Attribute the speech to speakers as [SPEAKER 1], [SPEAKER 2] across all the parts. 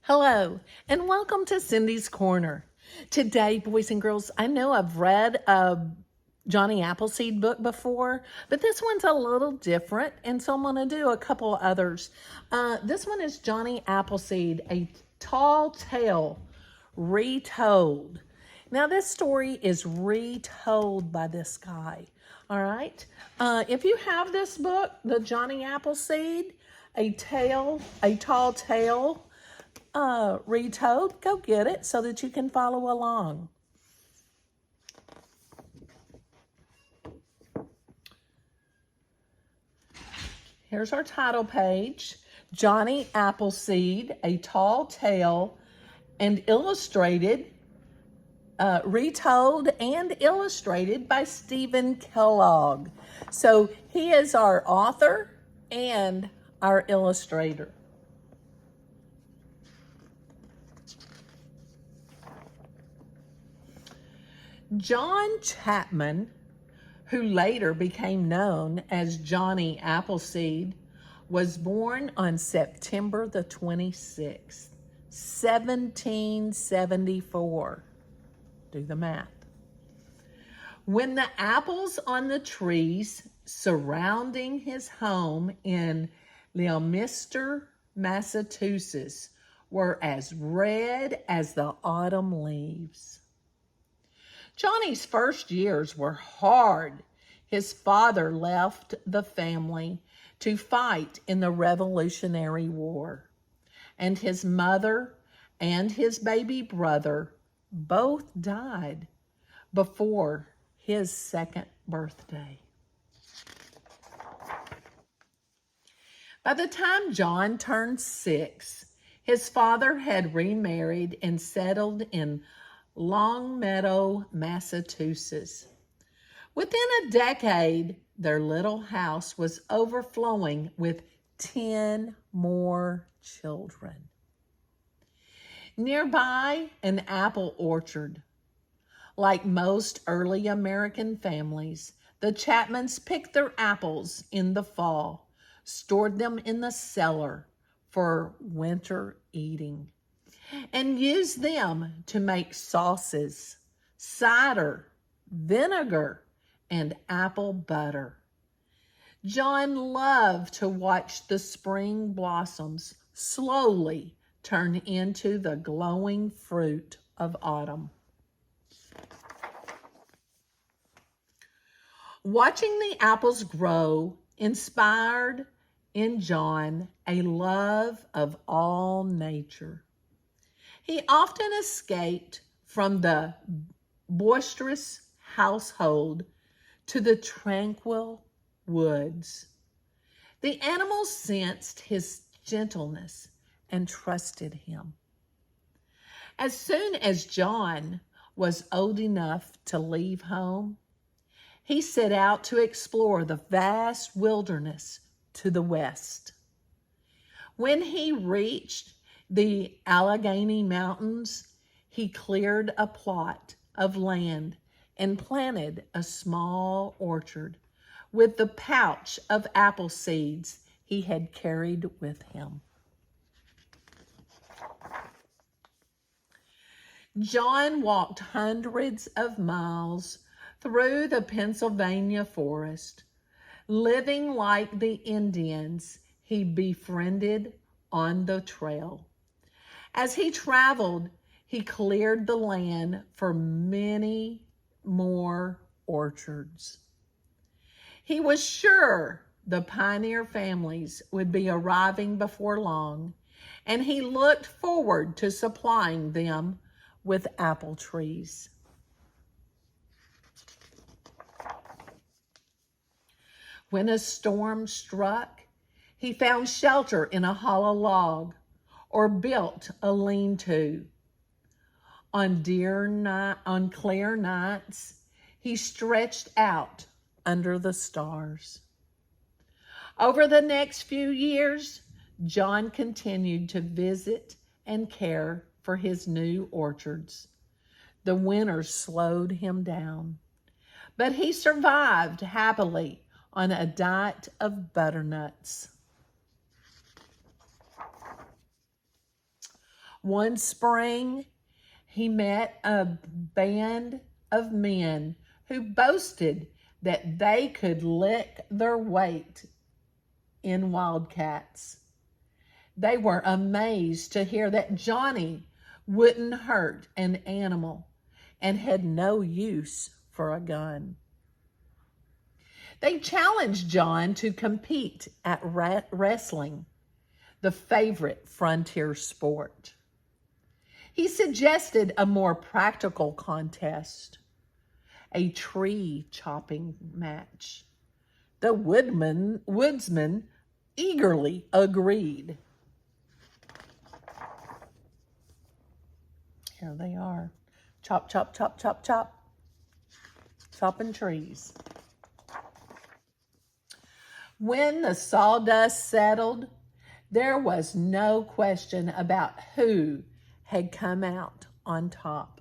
[SPEAKER 1] Hello, and welcome to Cindy's Corner. Today, boys and girls, I know I've read a Johnny Appleseed book before, but this one's a little different, and so I'm going to do a couple others. This one is Johnny Appleseed, A Tall Tale, Retold. Now, this story is retold by this guy, all right? If you have this book, the Johnny Appleseed, A Tall Tale, Retold, go get it so that you can follow along. Here's our title page, Johnny Appleseed, A Tall Tale, and illustrated, retold and illustrated by Stephen Kellogg. So he is our author and our illustrator. John Chapman, who later became known as Johnny Appleseed, was born on September the 26th, 1774. Do the math. When the apples on the trees surrounding his home in Leominster, Massachusetts, were as red as the autumn leaves. Johnny's first years were hard. His father left the family to fight in the Revolutionary War, and his mother and his baby brother both died before his second birthday. By the time John turned 6, his father had remarried and settled in Longmeadow, Massachusetts. Within a decade, their little house was overflowing with 10 more children. Nearby, an apple orchard. Like most early American families, the Chapmans picked their apples in the fall, stored them in the cellar for winter eating, and used them to make sauces, cider, vinegar, and apple butter. John loved to watch the spring blossoms slowly turn into the glowing fruit of autumn. Watching the apples grow inspired in John a love of all nature. He often escaped from the boisterous household to the tranquil woods. The animals sensed his gentleness and trusted him. As soon as John was old enough to leave home, he set out to explore the vast wilderness to the west. When he reached the Allegheny Mountains, he cleared a plot of land and planted a small orchard with the pouch of apple seeds he had carried with him. John walked hundreds of miles through the Pennsylvania forest, living like the Indians he befriended on the trail. As he traveled, he cleared the land for many more orchards. He was sure the pioneer families would be arriving before long, and he looked forward to supplying them with apple trees. When a storm struck, he found shelter in a hollow log or built a lean-to. On clear nights, he stretched out under the stars. Over the next few years, John continued to visit and care for his new orchards. The winter slowed him down, but he survived happily on a diet of butternuts. One spring, he met a band of men who boasted that they could lick their weight in wildcats. They were amazed to hear that Johnny wouldn't hurt an animal and had no use for a gun. They challenged John to compete at wrestling, the favorite frontier sport. He suggested a more practical contest, a tree chopping match. The woodsman eagerly agreed. Here they are. Chop, chop, chop, chop, chop. Chopping trees. When the sawdust settled, there was no question about who had come out on top.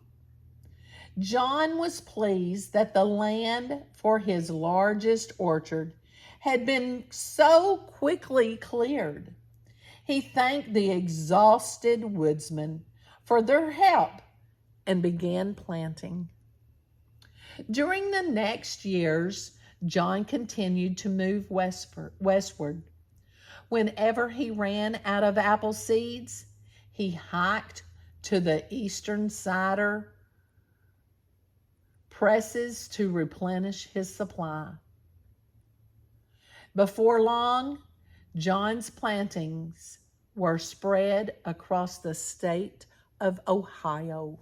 [SPEAKER 1] John was pleased that the land for his largest orchard had been so quickly cleared. He thanked the exhausted woodsmen for their help and began planting. During the next years, John continued to move westward. Whenever he ran out of apple seeds, he hiked to the eastern cider presses to replenish his supply. Before long, John's plantings were spread across the state of Ohio.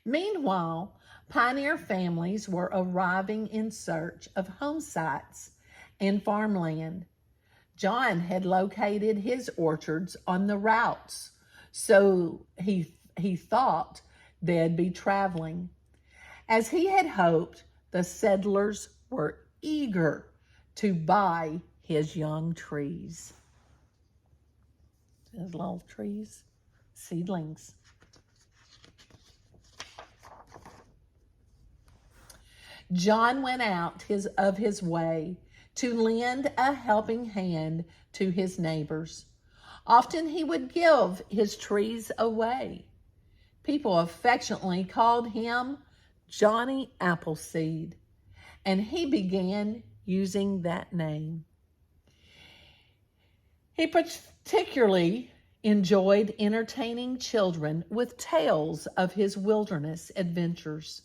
[SPEAKER 1] Meanwhile, pioneer families were arriving in search of home sites and farmland. John had located his orchards on the routes, so he thought they'd be traveling. As he had hoped, the settlers were eager to buy his young trees. His little trees, seedlings. John went out of his way to lend a helping hand to his neighbors. Often he would give his trees away. People affectionately called him Johnny Appleseed, and he began using that name. He particularly enjoyed entertaining children with tales of his wilderness adventures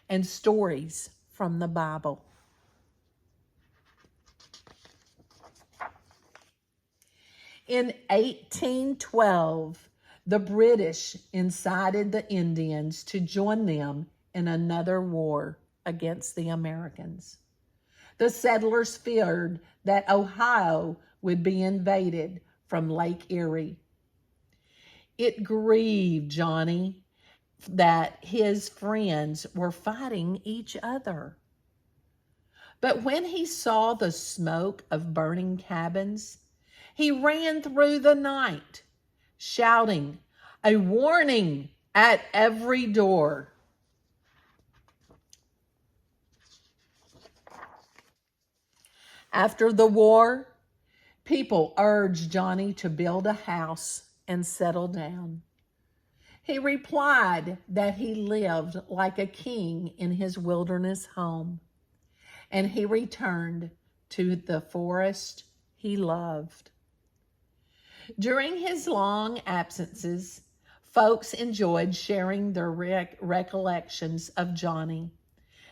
[SPEAKER 1] and stories from the Bible. In 1812, the British incited the Indians to join them in another war against the Americans. The settlers feared that Ohio would be invaded from Lake Erie. It grieved Johnny that his friends were fighting each other. But when he saw the smoke of burning cabins, he ran through the night, shouting a warning at every door. After the war, people urged Johnny to build a house and settle down. He replied that he lived like a king in his wilderness home, and he returned to the forest he loved. During his long absences, folks enjoyed sharing their recollections of Johnny.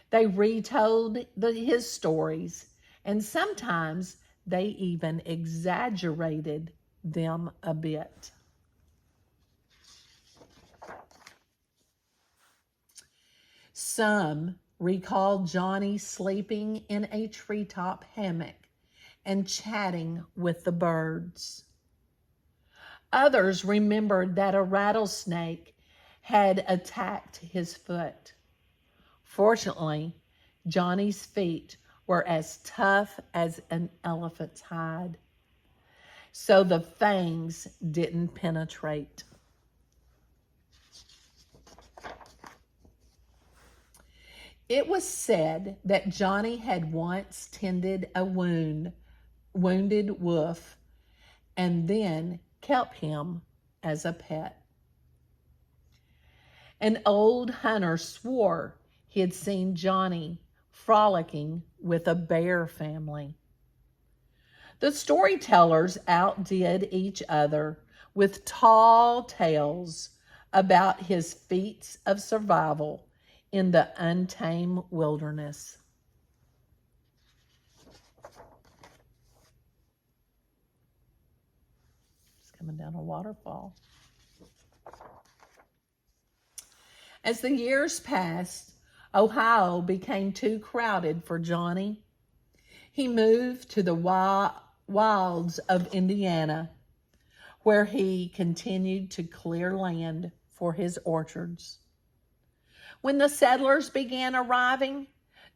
[SPEAKER 1] They retold his stories, and sometimes they even exaggerated them a bit. Some recalled Johnny sleeping in a treetop hammock and chatting with the birds. Others remembered that a rattlesnake had attacked his foot. Fortunately, Johnny's feet were as tough as an elephant's hide, so the fangs didn't penetrate. It was said that Johnny had once tended a wounded wolf and then kept him as a pet. An old hunter swore he had seen Johnny frolicking with a bear family. The storytellers outdid each other with tall tales about his feats of survival in the untamed wilderness. It's coming down a waterfall. As the years passed, Ohio became too crowded for Johnny. He moved to the wilds of Indiana, where he continued to clear land for his orchards. When the settlers began arriving,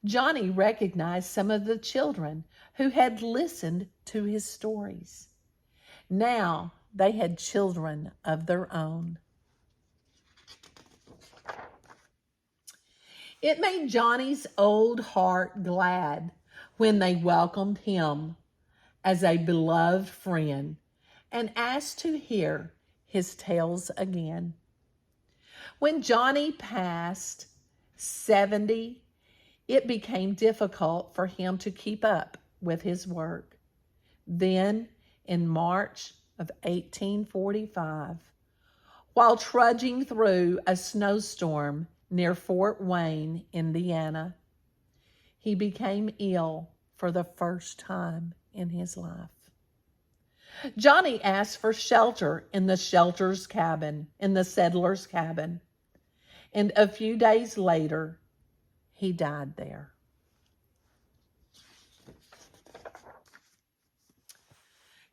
[SPEAKER 1] Johnny recognized some of the children who had listened to his stories. Now they had children of their own. It made Johnny's old heart glad when they welcomed him as a beloved friend and asked to hear his tales again. When Johnny passed 70, it became difficult for him to keep up with his work. Then, in March of 1845, while trudging through a snowstorm near Fort Wayne, Indiana, he became ill for the first time in his life. Johnny asked for shelter in the settlers' cabin, and a few days later, he died there.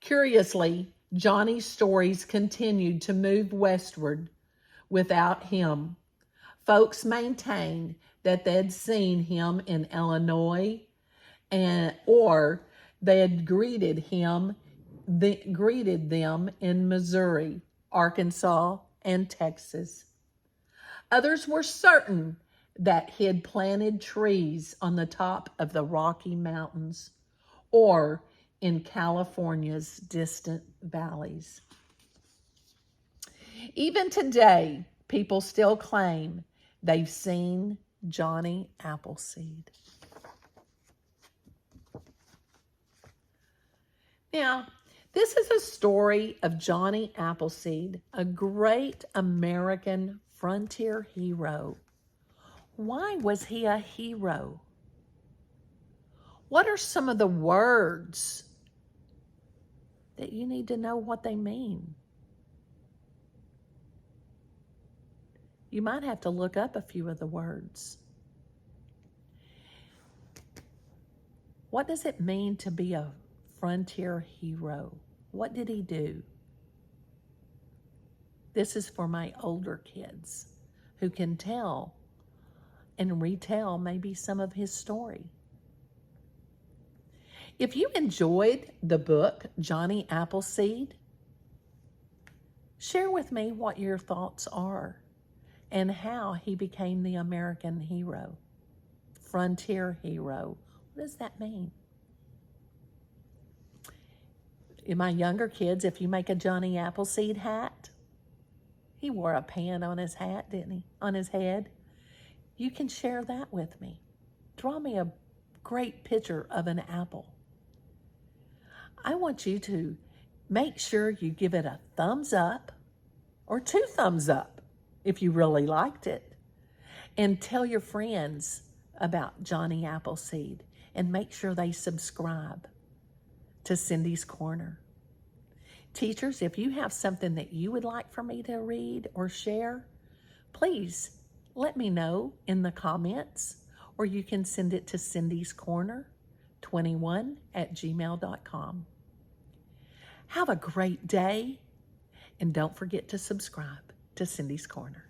[SPEAKER 1] Curiously, Johnny's stories continued to move westward without him. Folks maintained that they'd seen him in Illinois or they had greeted them in Missouri, Arkansas, and Texas. Others were certain that he had planted trees on the top of the Rocky Mountains or in California's distant valleys. Even today, people still claim they've seen Johnny Appleseed. Now, this is a story of Johnny Appleseed, a great American frontier hero. Why was he a hero? What are some of the words that you need to know what they mean? You might have to look up a few of the words. What does it mean to be a frontier hero? What did he do? This is for my older kids who can tell and retell maybe some of his story. If you enjoyed the book, Johnny Appleseed, share with me what your thoughts are and how he became the American hero, frontier hero. What does that mean? In my younger kids, if you make a Johnny Appleseed hat, he wore a pan on his hat, didn't he? On his head. You can share that with me. Draw me a great picture of an apple. I want you to make sure you give it a thumbs up or 2 thumbs up if you really liked it. And tell your friends about Johnny Appleseed and make sure they subscribe to Cindy's Corner. Teachers, if you have something that you would like for me to read or share, please let me know in the comments, or you can send it to Cindy's Corner 21@gmail.com. Have a great day, and don't forget to subscribe to Cindy's Corner.